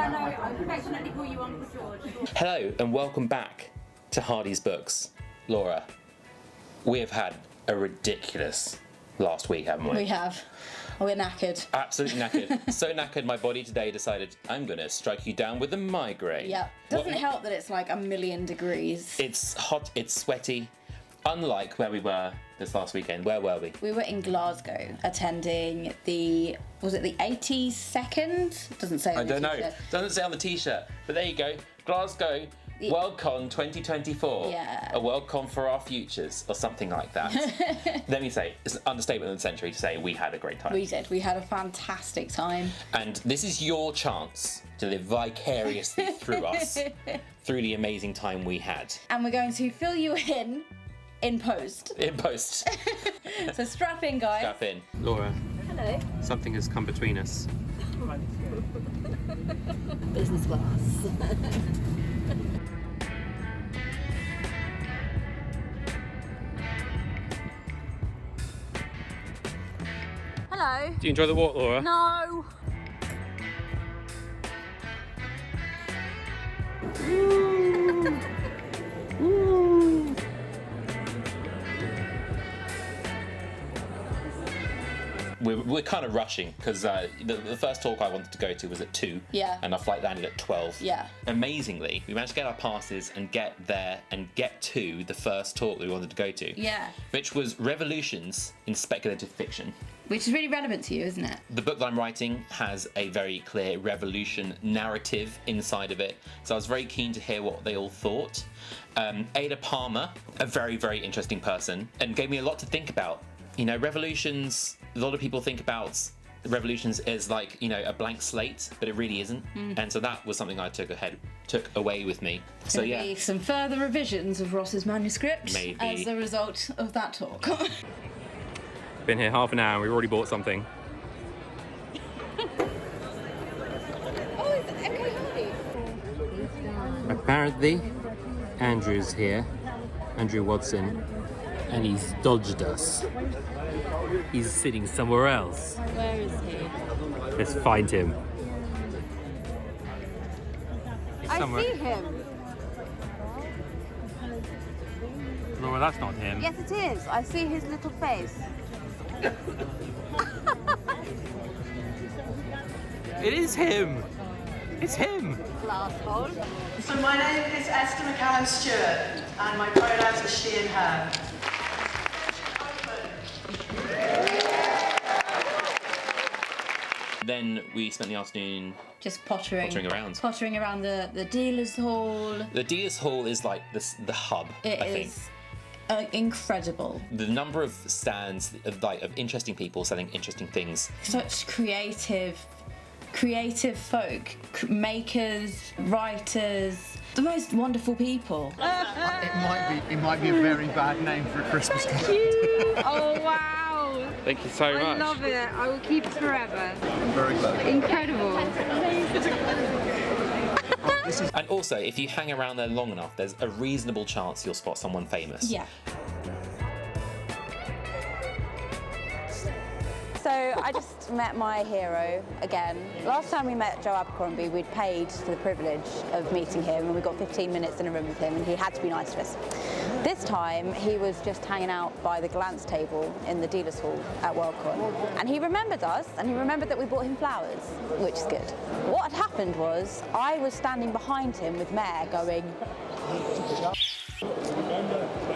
Yeah, no, I'll affectionately call you Uncle George. Hello and welcome back to Hardy's Books. Laura, we have had a ridiculous last week, haven't we? We have. We're knackered. Absolutely knackered. So knackered, my body today decided, I'm going to strike you down with a migraine. Yeah. Doesn't help that it's like 1,000,000 degrees. It's hot, it's sweaty. Unlike where we were this last weekend. Where were we? We were in Glasgow attending the 82nd? Doesn't say on I the don't know. t-shirt. Doesn't say on the t-shirt. But there you go. Glasgow Worldcon 2024. Yeah. A Worldcon for our futures, or something like that. Let me say, it's an understatement of the century to say we had a great time. We did. We had a fantastic time. And this is your chance to live vicariously through us, through the amazing time we had. And we're going to fill you in post. In post. So strap in, guys. Strap in. Laura. Hello. Something has come between us. Business class. Hello. Do you enjoy the walk, Laura? No. We're kind of rushing because the first talk I wanted to go to was at 2. Yeah. And our flight landed at 12. Yeah. Amazingly, we managed to get our passes and get there and get to the first talk that we wanted to go to. Yeah. Which was Revolutions in Speculative Fiction. Which is really relevant to you, isn't it? The book that I'm writing has a very clear revolution narrative inside of it, so I was very keen to hear what they all thought. Ada Palmer, a very, very interesting person, and gave me a lot to think about. You know, revolutions, a lot of people think about revolutions as like, you know, a blank slate, but it really isn't. And so that was something I took away with me. So yeah. Be some further revisions of Ross's manuscript Maybe. as a result of that talk. Been here half an hour and we've already bought something. Oh, is it okay, Hardy? Apparently, Andrew's here, Andrew Watson, and he's dodged us. He's sitting somewhere else. Where is he? Let's find him. I see him. Laura, that's not him. Yes, it is. I see his little face. It is him. It's him. Asshole. So my name is Esther McCallum Stewart, and my pronouns are she and her. Then we spent the afternoon Just pottering around. Pottering around the dealer's hall. The dealer's hall is like the hub, It I think. is incredible. The number of stands of interesting people selling interesting things. Such creative folk, makers, writers, the most wonderful people. It might be a very bad name for a Christmas card. Oh wow! Thank you so much. I love it. I will keep it forever. I'm very glad. Incredible. And also, if you hang around there long enough, there's a reasonable chance you'll spot someone famous. Yeah. So I just met my hero again. Last time we met Joe Abercrombie, we'd paid for the privilege of meeting him and we got 15 minutes in a room with him and he had to be nice to us. This time he was just hanging out by the glance table in the dealer's hall at Worldcon. And he remembered us and he remembered that we bought him flowers, which is good. What had happened was I was standing behind him with Mare going,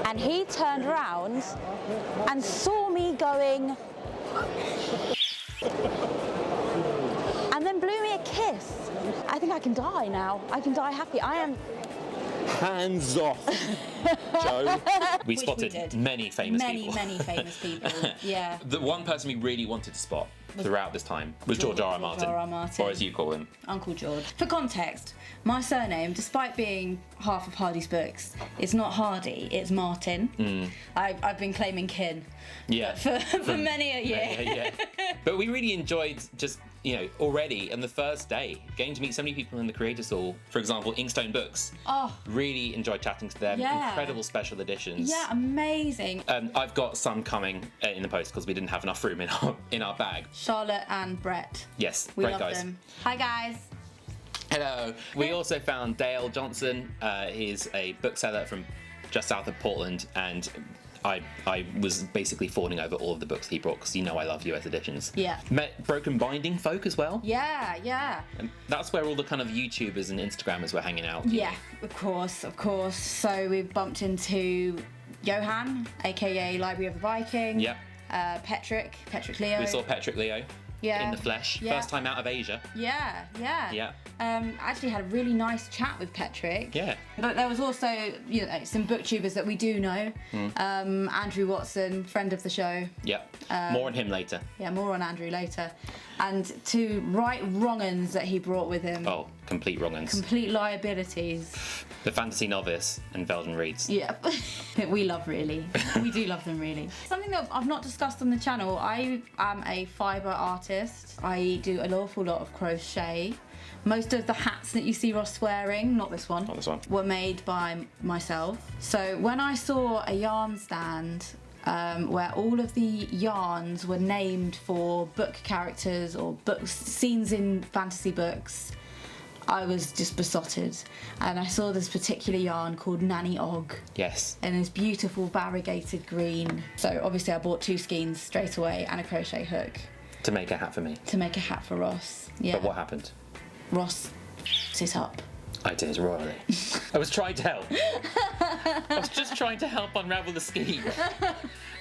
and he turned around and saw me going, and then blew me a kiss. I think I can die now. I can die happy. I am. Hands off, Joe. We Which spotted we did. many famous people. Many famous people. Yeah. The one person we really wanted to spot throughout this time was George R. R. Martin. R. R. Martin. Or as you call him. Uncle George. For context, my surname, despite being half of Hardy's books, it's not Hardy, it's Martin. I've been claiming kin Yeah. for many a year. Yeah. But we really enjoyed just, you know, already on the first day, getting to meet so many people in the Creators Hall. For example, Inkstone Books. Oh. Really enjoyed chatting to them. Yeah. Incredible special editions. Yeah, amazing. I've got some coming in the post because we didn't have enough room in our bag. Charlotte and Brett. Yes, We great love guys. them. Hi guys. Hello. We also found Dale Johnson. He's a bookseller from just south of Portland, and I was basically fawning over all of the books he brought because you know I love US editions. Yeah. Met Broken Binding folk as well. Yeah. And that's where all the kind of YouTubers and Instagrammers were hanging out. Yeah, of course. So we bumped into Johan, aka Library of the Viking. Yep. Patrick Leo. We saw Patrick Leo. Yeah. In the flesh. Yeah. First time out of Asia. Yeah. Yeah. Actually had a really nice chat with Patrick. Yeah. But there was also, some booktubers that we do know. Andrew Watson, friend of the show. Yep. More on him later. Yeah, more on Andrew later. And two right wrong-uns that he brought with him. Oh, complete wrong-uns. Complete liabilities. The Fantasy Novice and Velden Reeds. Yeah, we love really. We do love them really. Something that I've not discussed on the channel, I am a fibre artist. I do an awful lot of crochet. Most of the hats that you see Ross wearing, not this one, were made by myself. So when I saw a yarn stand where all of the yarns were named for book characters or scenes in fantasy books, I was just besotted. And I saw this particular yarn called Nanny Og. Yes. In this beautiful variegated green. So obviously I bought 2 skeins straight away and a crochet hook. To make a hat for me. To make a hat for Ross. Yeah. But what happened? Ross it up. I did, royally. I was trying to help. I was just trying to help unravel the scheme.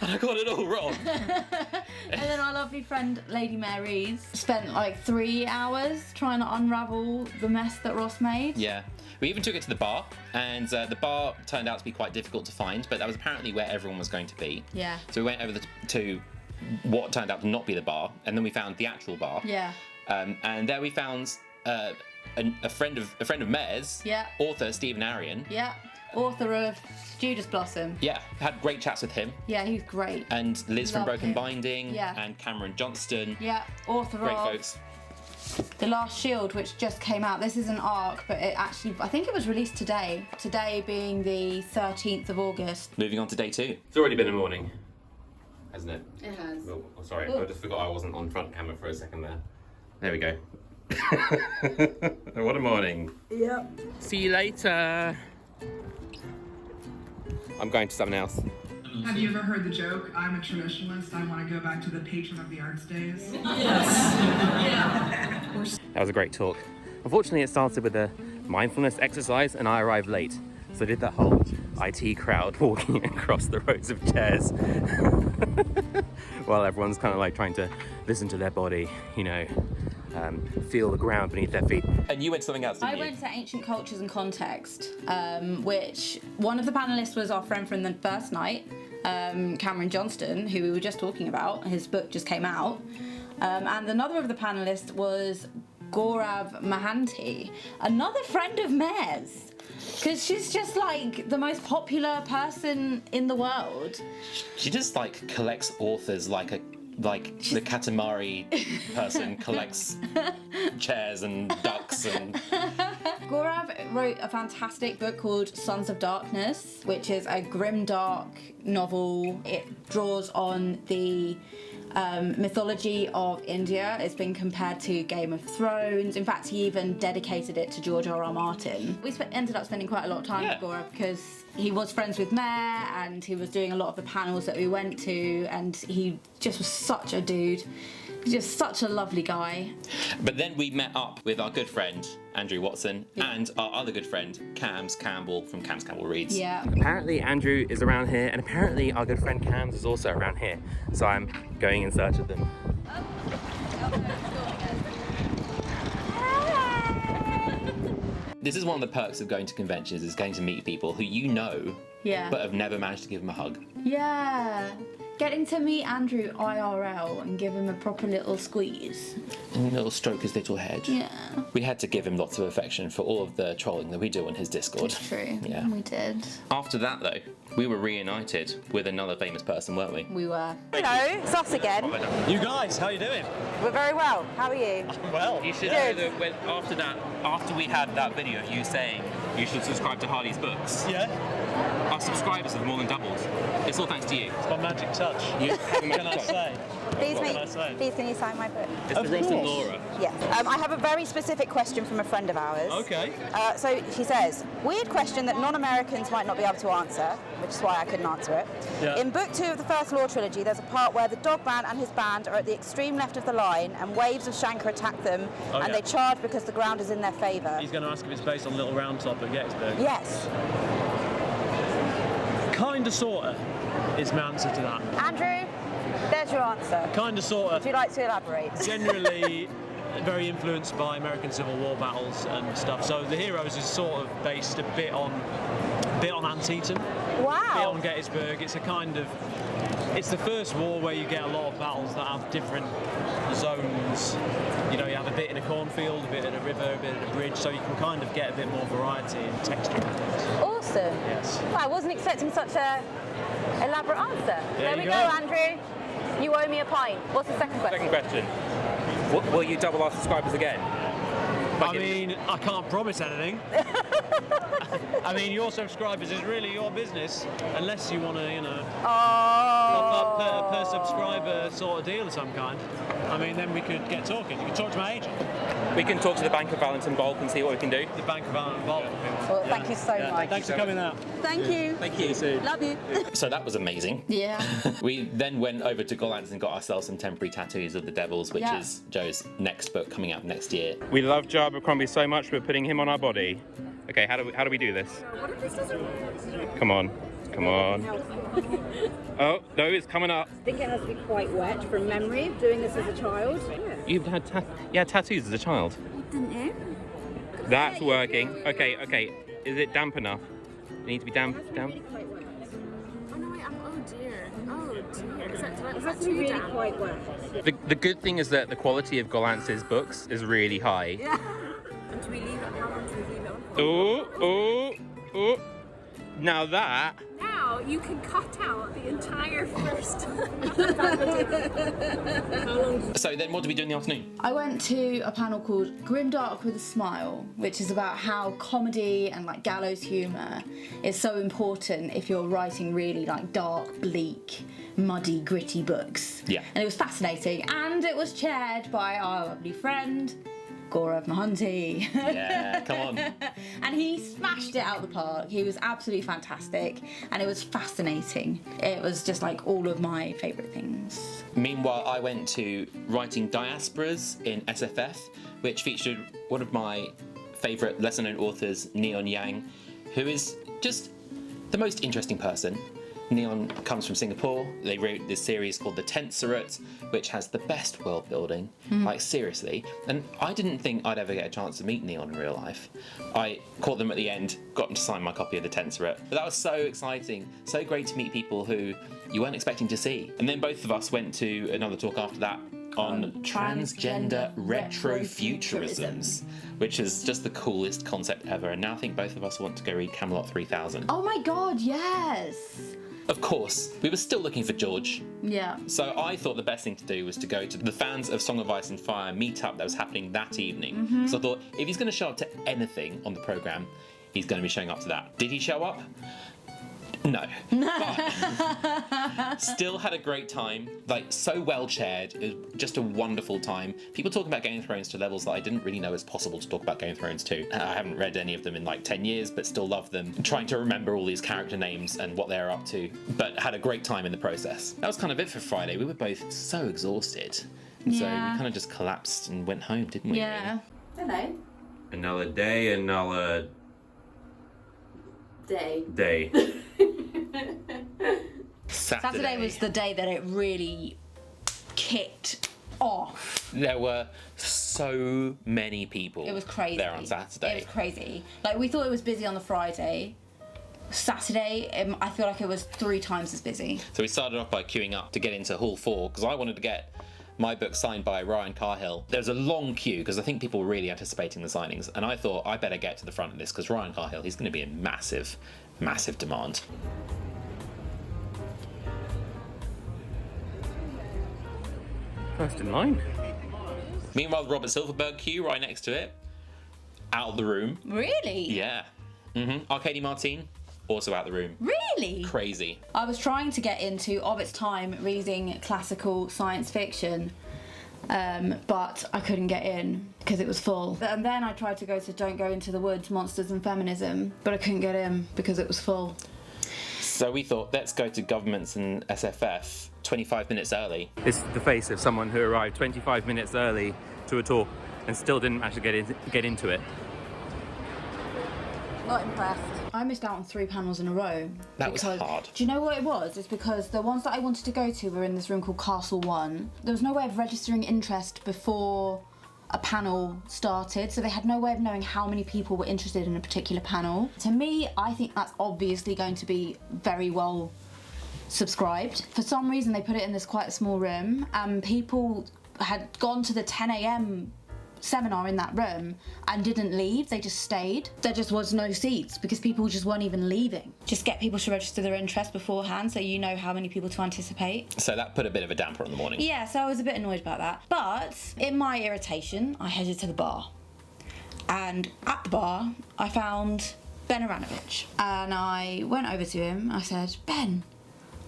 And I got it all wrong. And then our lovely friend Lady Mary's spent like 3 hours trying to unravel the mess that Ross made. Yeah. We even took it to the bar, and the bar turned out to be quite difficult to find, but that was apparently where everyone was going to be. Yeah. So we went over to what turned out to not be the bar, and then we found the actual bar. Yeah. And there we found a friend of Mare's, Yeah. author Stephen Arion. Yeah. Author of Judas Blossom. Yeah, had great chats with him. Yeah, he's great. And Liz from Love Broken him. Binding. Yeah. And Cameron Johnston. Yeah, author Great of folks. The Last Shield, which just came out. This is an ARC, but it actually, I think it was released today. Today being the 13th of August. Moving on to day 2. It's already been a morning, hasn't it? It has. Oh, sorry, I just forgot I wasn't on front camera for a second there. There we go. What a morning. Yep. See you later. I'm going to something else. Have you ever heard the joke, I'm a traditionalist, I want to go back to the patron of the arts days? That was a great talk. Unfortunately, it started with a mindfulness exercise and I arrived late. So I did that whole IT crowd walking across the rows of chairs while everyone's kind of like trying to listen to their body, feel the ground beneath their feet. And you went to something else, didn't you? I went to Ancient Cultures and Context, which one of the panellists was our friend from the first night, Cameron Johnston, who we were just talking about. His book just came out. And another of the panellists was Gaurav Mahanti, another friend of Mare's. Because she's just like the most popular person in the world. She just like collects authors like the Katamari person collects chairs and ducks and... Gaurav wrote a fantastic book called Sons of Darkness, which is a grimdark novel. It draws on the mythology of India. It's been compared to Game of Thrones. In fact, he even dedicated it to George R.R. Martin. We ended up spending quite a lot of time with Gaurav because he was friends with Mare and he was doing a lot of the panels that we went to, and he just was such a dude. Just such a lovely guy. But then we met up with our good friend Andrew Watson and our other good friend Cams Campbell from Cams Campbell Reads. Yeah. Apparently Andrew is around here, and apparently our good friend Cams is also around here. So I'm going in search of them. This is one of the perks of going to conventions, is getting to meet people who you know, but have never managed to give them a hug. Yeah. Getting to meet Andrew IRL and give him a proper little squeeze. And a little stroke his little head. Yeah. We had to give him lots of affection for all of the trolling that we do on his Discord. It's true. Yeah. We did. After that though, We were reunited with another famous person, weren't we? We were. Hello, it's us again. You guys, how you doing? We're very well. How are you? Well, You should know that after we had that video of you saying you should subscribe to Harley's books, yeah, our subscribers have more than doubled. It's all thanks to you. it's my magic touch. You have a What can I say? Please, What can I say? please, can you sign my book? It's the Ross and Laura. Yes. I have a very specific question from a friend of ours. Okay. So she says, weird question that non-Americans might not be able to answer, which is why I couldn't answer it. Yeah. In book 2 of the first Law trilogy, there's a part where the dog man and his band are at the extreme left of the line and waves of Shankar attack them Oh, and yeah. they charge because the ground is in their favour. He's going to ask if it's based on Little Round Top at Gettysburg. Yes. Kinda, sorta, is my answer to that. Andrew, there's your answer. Kinda, Would sorta. you like to elaborate? Generally very influenced by American Civil War battles and stuff. So the Heroes is sort of based a bit on Antietam, bit Wow. on Gettysburg. It's a kind of, it's the first war where you get a lot of battles that have different zones. You know, you have a bit in a cornfield, a bit in a river, a bit in a bridge, so you can kind of get a bit more variety in texture. Awesome. Yes. Well, I wasn't expecting such a elaborate answer. There we you go, go. Andrew. You owe me a pint. What's the second question? Second question. Will you double our subscribers again? I mean, I can't promise anything. I mean, your subscribers is really your business, unless you want to, you know, pop up per subscriber sort of deal of some kind. I mean, then we could get talking. You can talk to my agent, We can talk to the Bank of Valentin Bulk and see what we can do. the Bank of Ireland Vault. Well, thank you so much. Thanks for coming out. Thank you. Thank you. Love you. So that was amazing. Yeah. We then went over to Golan's and got ourselves some temporary tattoos of the devils, which Yeah. is Joe's next book coming out next year. We love Joe Abercrombie so much we're putting him on our body. Okay, how do we do this? Come on. Oh, no, it's coming up. I think it has to be quite wet from memory of doing this as a child. You've had tattoos as a child. Didn't you? That's working. Okay. Is it damp enough? It needs to be damp. Quite wet. Oh no, wait, oh dear. Oh dear. Is It that has to be too really damp? quite wet. The good thing is that the quality of Golantz's books is really high. And do we leave it? How long do we leave it on for? Oh. Now that. Now you can cut out the entire first. So then what do we do in the afternoon? I went to a panel called Grimdark with a Smile, which is about how comedy and like gallows humour is so important if you're writing really like dark, bleak, muddy, gritty books. Yeah. And it was fascinating, and it was chaired by our lovely friend Gaurav Mohanty. Yeah, come on. And he smashed it out the park. He was absolutely fantastic, and it was fascinating. It was just like all of my favourite things. Meanwhile, I went to Writing Diasporas in SFF, which featured one of my favourite lesser-known authors, Neon Yang, who is just the most interesting person. Neon comes from Singapore. They wrote this series called The Tensorate, which has the best world building, like seriously. And I didn't think I'd ever get a chance to meet Neon in real life. I caught them at the end, got them to sign my copy of The Tensorate. But that was so exciting, so great to meet people who you weren't expecting to see. And then both of us went to another talk after that on transgender retrofuturisms, which is just the coolest concept ever. And now I think both of us want to go read Camelot 3000. Oh my god, yes! Of course, we were still looking for George. Yeah. So I thought the best thing to do was to go to the fans of Song of Ice and Fire meetup that was happening that evening. So I thought, if he's going to show up to anything on the programme, he's going to be showing up to that. Did he show up? No. But still had a great time. Like, so well chaired. It was just a wonderful time. People talking about Game of Thrones to levels that I didn't really know was possible to talk about Game of Thrones to. I haven't read any of them in like 10 years, but still love them. Trying to remember all these character names and what they're up to, but had a great time in the process. That was kind of it for Friday. We were both so exhausted. And so we kind of just collapsed and went home, didn't we? Yeah. Hello. Another day, another day. Saturday was the day that it really kicked off. There were so many people. It was crazy. There on Saturday. It was crazy. Like, we thought it was busy on the Friday. Saturday, I feel like it was 3 times as busy. So we started off by queuing up to get into Hall 4 because I wanted to get my book signed by Ryan Carhill. There was a long queue because I think people were really anticipating the signings, and I thought I better get to the front of this because Ryan Carhill, he's going to be in massive demand. First in line. Meanwhile, the Robert Silverberg queue right next to it. Out of the room. Really? Yeah. Arcady Martin, also out the room. Really? Crazy. I was trying to get into, of its time, reading classical science fiction, but I couldn't get in because it was full. And then I tried to go to Don't Go Into the Woods, Monsters and Feminism, but I couldn't get in because it was full. So we thought, let's go to Governments and SFF 25 minutes early. This is the face of someone who arrived 25 minutes early to a talk and still didn't actually get into it. Not impressed. I missed out on 3 panels in a row. That was hard. Do you know what it was? It's because the ones that I wanted to go to were in this room called Castle 1. There was no way of registering interest before a panel started, so they had no way of knowing how many people were interested in a particular panel. To me, I think that's obviously going to be very well subscribed. For some reason, they put it in this quite a small room, and people had gone to the 10 a.m. seminar in that room and didn't leave, they just stayed. There just was no seats because people just weren't even leaving. Just get people to register their interest beforehand so you know how many people to anticipate. So that put a bit of a damper on the morning. Yeah, so I was a bit annoyed about that. But in my irritation, I headed to the bar. And at the bar, I found Ben Aranovich. And I went over to him, I said, Ben,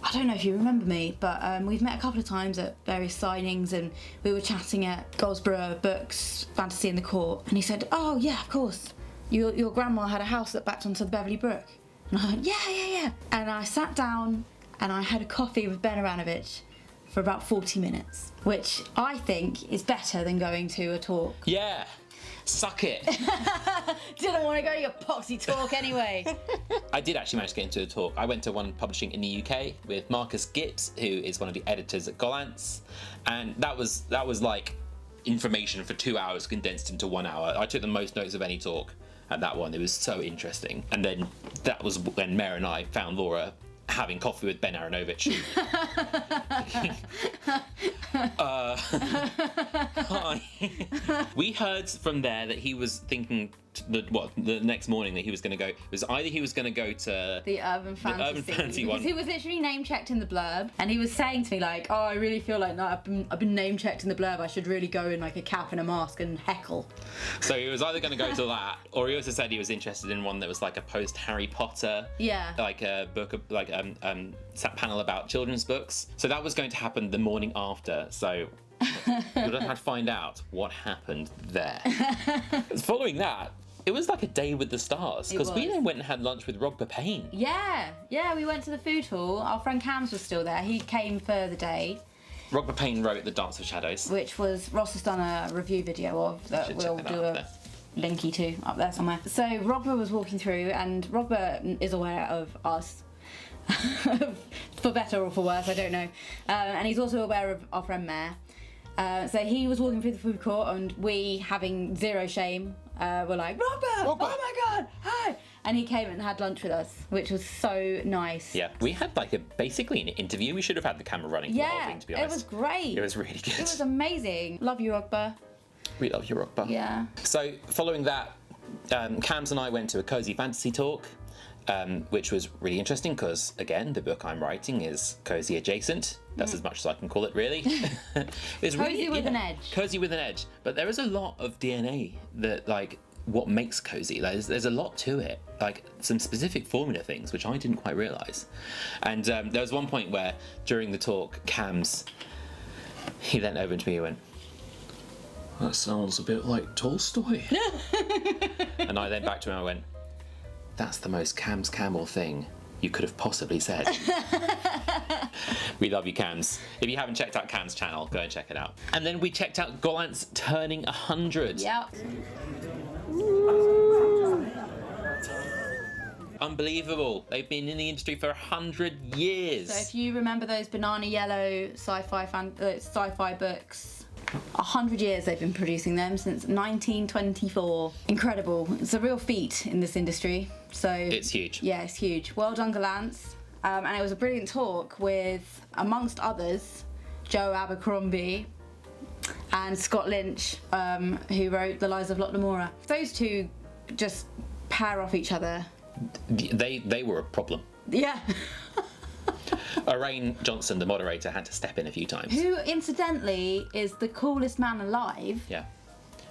I don't know if you remember me, but we've met a couple of times at various signings and we were chatting at Goldsborough Books, Fantasy in the Court. And he said, oh yeah, of course. Your grandma had a house that backed onto the Beverley Brook. And I went, yeah. And I sat down and I had a coffee with Ben Aranovich for about 40 minutes, which I think is better than going to a talk. Yeah. Suck it. Didn't want to go to your poxy talk anyway. I did actually manage to get into a talk. I went to one publishing in the UK with Marcus Gibbs, who is one of the editors at Gollancz, and that was like information for 2 hours condensed into 1 hour. I took the most notes of any talk at that one. It was so interesting. And then that was when Mare and I found Laura having coffee with Ben Aranovich. Hi. We heard from there that he was thinking the next morning that he was going to go. It was either he was going to go to the Urban Fantasy one. Because he was literally name checked in the blurb, and he was saying to me like, "Oh, I really feel like I've been name checked in the blurb. I should really go in like a cap and a mask and heckle." So he was either going to go to that, or he also said he was interested in one that was like a post Harry Potter, like a book of like panel about children's books. So that was going to happen the morning after. So we'll just have to find out what happened there. Following that, it was like a day with the stars, because we then went and had lunch with Rogba Payne. Yeah, we went to the food hall. Our friend Cams was still there. He came for the day. Rogba Payne wrote The Dance of Shadows, which Ross has done a review video of that we'll do a linky to up there somewhere. So Rogba was walking through, and Rogba is aware of us. For better or for worse, I don't know. And he's also aware of our friend Mare. So he was walking through the food court, and we, having zero shame, were like, Rogba! Oh my god, hi! And he came and had lunch with us, which was so nice. Yeah, we had like basically an interview. We should have had the camera running for the whole thing, to be honest. It was great. It was really good. It was amazing. Love you, Rogba. We love you, Rogba. Yeah. So following that, Cams and I went to a cozy fantasy talk. Which was really interesting because, again, the book I'm writing is cozy adjacent. That's as much as I can call it, really. It's cozy with an edge. Cozy with an edge. But there is a lot of DNA that, like, what makes cozy. There's a lot to it. Like, some specific formula things, which I didn't quite realise. And there was one point where, during the talk, Cams, he leant over to me and went, "That sounds a bit like Tolstoy." And I then back to him and I went, "That's the most Cams Camel thing you could have possibly said." We love you, Cams. If you haven't checked out Cam's channel, go and check it out. And then we checked out Gollancz turning 100. Yep. Unbelievable. They've been in the industry for 100 years. So if you remember those banana yellow sci-fi books, 100 years they've been producing them, since 1924. Incredible. It's a real feat in this industry. So it's huge. Yeah, it's huge. Well done, Gollancz. And it was a brilliant talk with, amongst others, Joe Abercrombie and Scott Lynch, who wrote The Lies of Lot Lamora. Those two just pair off each other. They were a problem. Yeah. Arain Johnson, the moderator, had to step in a few times. Who, incidentally, is the coolest man alive. Yeah.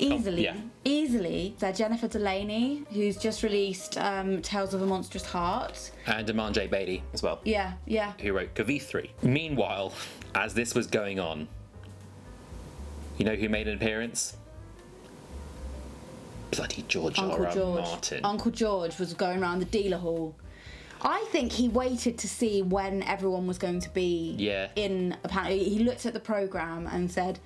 Easily. They're Jennifer Delaney, who's just released Tales of a Monstrous Heart. And Aman J. Beatty as well. Yeah. Who wrote Kavithri. Meanwhile, as this was going on, you know who made an appearance? Bloody George Uncle R. R. George. Martin. Uncle George was going around the dealer hall. I think he waited to see when everyone was going to be in a panel. He looked at the programme and said,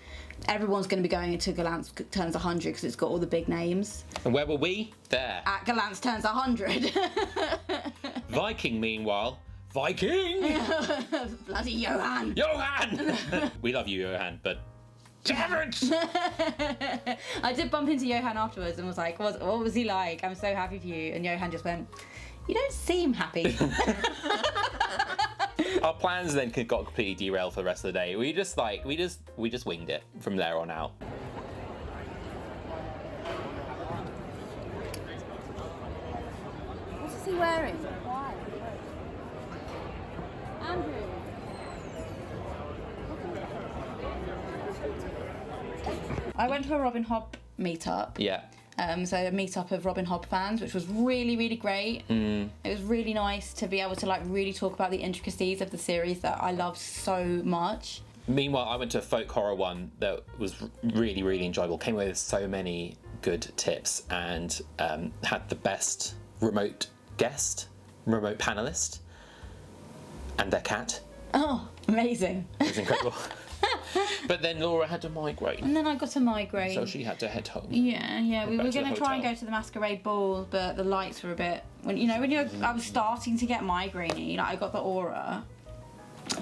everyone's going to be going to Gallant Turns 100 because it's got all the big names. And where were we? There. At Gallant Turns 100. Viking, meanwhile. Viking! Bloody Johan! We love you, Johan, but damn it! I did bump into Johan afterwards and was like, what was he like? I'm so happy for you. And Johan just went, you don't seem happy. Our plans then got completely derailed for the rest of the day. We just winged it from there on out. What is he wearing? Why? Andrew. I went to a Robin Hobb meetup. Yeah. So a meetup of Robin Hobb fans, which was really, really great. It was really nice to be able to really talk about the intricacies of the series that I loved so much. Meanwhile, I went to a folk horror one that was really, really enjoyable. Came away with so many good tips and had the best remote panelist, and their cat. Oh, amazing. It was incredible. But then Laura had a migraine. And then I got a migraine. So she had to head home. Yeah. We were going to try and go to the masquerade ball, but the lights were a bit... I was starting to get migrainey, I got the aura.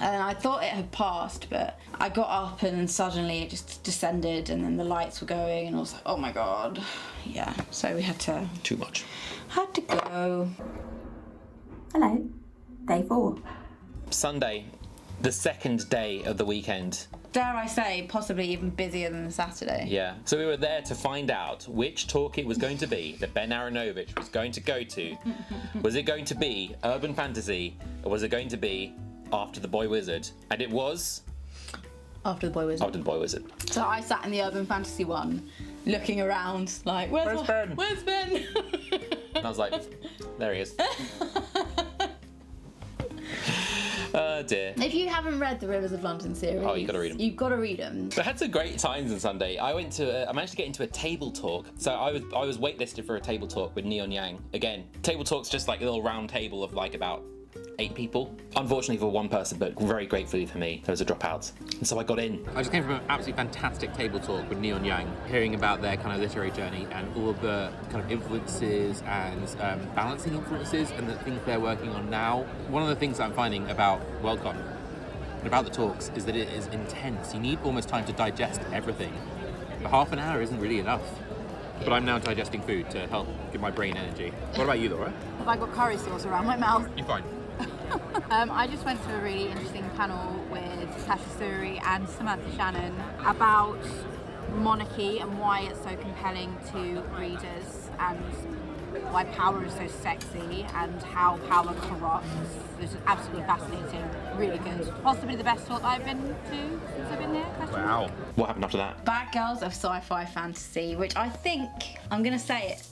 And I thought it had passed, but I got up and then suddenly it just descended and then the lights were going and I was like, oh my God. Yeah, so we had to... Too much. Had to go. Hello. Day 4. Sunday, the second day of the weekend. Dare I say, possibly even busier than the Saturday. Yeah. So we were there to find out which talk it was going to be that Ben Aronovich was going to go to. Was it going to be Urban Fantasy or was it going to be After the Boy Wizard? And it was... After the Boy Wizard. After the Boy Wizard. So I sat in the Urban Fantasy one, looking around like, where's Ben? Where's Ben? And I was like, there he is. Oh dear. If you haven't read the Rivers of London series, oh, you've got to read them. You've got to read them. I had some great times on Sunday. I managed to get into a table talk. So I was waitlisted for a table talk with Neon Yang. Again, table talk's just like a little round table of like about 8 people. Unfortunately for one person, but very gratefully for me, there was a dropout. And so I got in. I just came from an absolutely fantastic table talk with Neon Yang, hearing about their kind of literary journey and all of the kind of influences and balancing influences and the things they're working on now. One of the things I'm finding about Worldcon and about the talks is that it is intense. You need almost time to digest everything. But half an hour isn't really enough. But I'm now digesting food to help give my brain energy. What about you, Laura? Have I got curry sauce around my mouth? You're fine. I just went to a really interesting panel with Tasha Suri and Samantha Shannon about monarchy and why it's so compelling to readers and why power is so sexy and how power corrupts. It was absolutely fascinating, really good. Possibly the best talk I've been to since I've been here. Wow. What happened after that? Bad Girls of Sci-Fi Fantasy, which I think, I'm going to say it,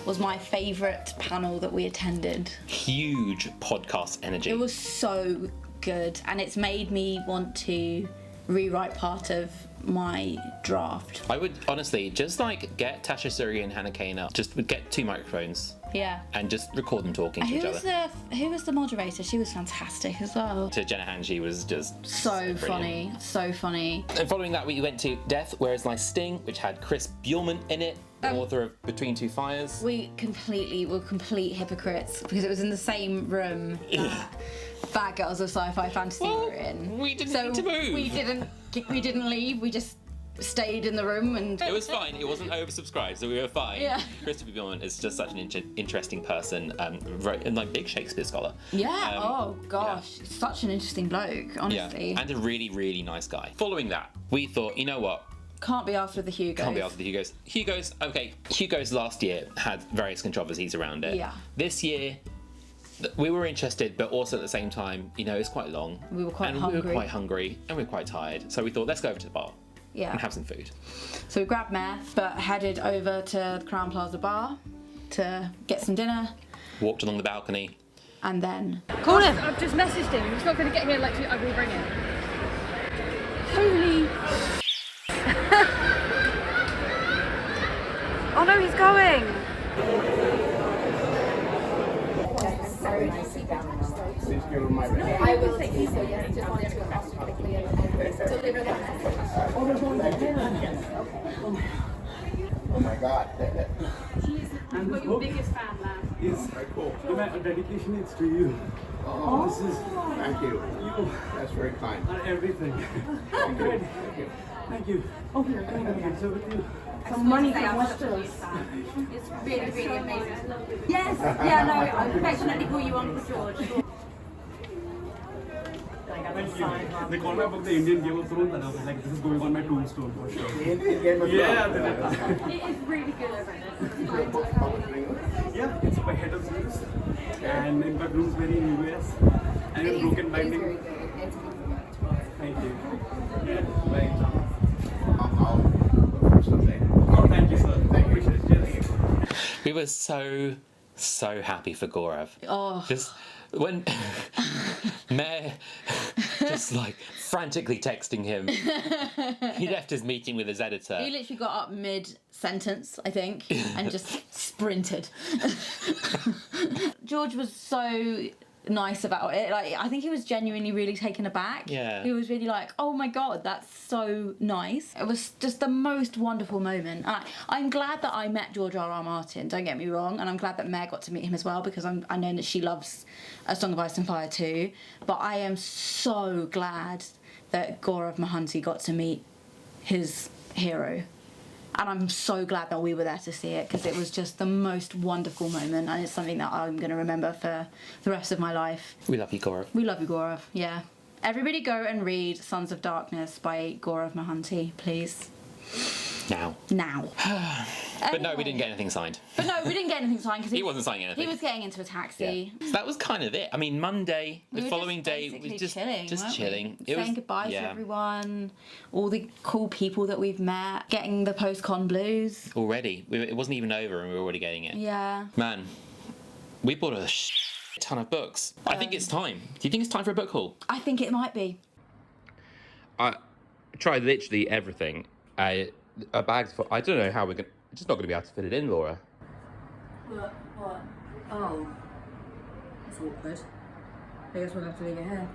was my favourite panel that we attended. Huge podcast energy. It was so good, and it's made me want to rewrite part of my draft. I would honestly just get Tasha Suri and Hannah Kane up. Just get 2 microphones. Yeah. And just record them talking to each other. Who was the moderator? She was fantastic as well. To Jenna Han, she was just so funny. So funny. And following that, we went to Death Wears My Sting, which had Chris Bjorman in it, the author of Between Two Fires. We were complete hypocrites because it was in the same room that Bad Girls of Sci-Fi Fantasy were in. We didn't need to move. We didn't leave. We just stayed in the room and... It was fine. It wasn't oversubscribed, so we were fine. Yeah. Christopher Bjorman is just such an interesting person, and big Shakespeare scholar. Yeah. Oh gosh, such an interesting bloke, honestly. Yeah. And a really, really nice guy. Following that, we thought, you know what? Can't be after the Hugos. Hugos last year had various controversies around it. Yeah. This year, We were interested, but also at the same time, you know, it's quite long. We were quite and hungry. We were quite hungry and we were quite tired. So we thought, let's go over to the bar and have some food. So we grabbed meth, but headed over to the Crown Plaza bar to get some dinner. Walked along the balcony. And then... Call him! I've just messaged him. He's not going to get here like I will bring him. Holy... Oh no, he's going! I will take you, so yes, just wanted to go across quickly and deliver that. Oh my God. He's your biggest fan, man. It's cool. My dedication is to you. Oh, this is. Thank you. That's very kind. Everything. Thank you. Thank you. Thank you. Oh, here, come on. So with you. Some money from Westeros. It's really, really amazing. Yes, yeah, no, I'll affectionately call you Uncle George. Thank you. They call my book the Indian Game of Thrones, and I was like, this is going on my tombstone for sure. Indian Game of Thrones? Yeah. It is really good over there. Yeah, it's by head of series. And in fact, Bloomsbury in US. And it's broken binding. Thank you. Yeah, bye. I'll look for someday. Oh, thank you, sir. Thank you. We were so happy for Gaurav. Oh. Just when Mayor just like frantically texting him. He left his meeting with his editor. He literally got up mid-sentence, I think, and just sprinted. George was so nice about it. Like, I think he was genuinely really taken aback. Yeah. He was really like, oh my God, that's so nice. It was just the most wonderful moment. And I'm glad that I met George R.R. Martin, don't get me wrong, and I'm glad that Meg got to meet him as well, because I know that she loves A Song of Ice and Fire too. But I am so glad that Gaurav Mohanty got to meet his hero. And I'm so glad that we were there to see it, because it was just the most wonderful moment, and it's something that I'm going to remember for the rest of my life. We love you, Gaurav. We love you, Gaurav, yeah. Everybody go and read Sons of Darkness by Gaurav Mohanty, please. Now. But no, we didn't get anything signed. But no, we didn't get anything signed because he wasn't signing anything. He was getting into a taxi. Yeah. So that was kind of it. I mean, Monday, the following day, was just chilling. Just chilling. Saying goodbye to everyone, all the cool people that we've met, getting the post-con blues. Already. It wasn't even over and we were already getting it. Yeah. Man, we bought a ton of books. I think it's time. Do you think it's time for a book haul? I think it might be. I tried literally everything. A bag's full. I don't know how we're going to... just not going to be able to fit it in, Laura. What? Oh. That's awkward. I guess we'll have to leave it here.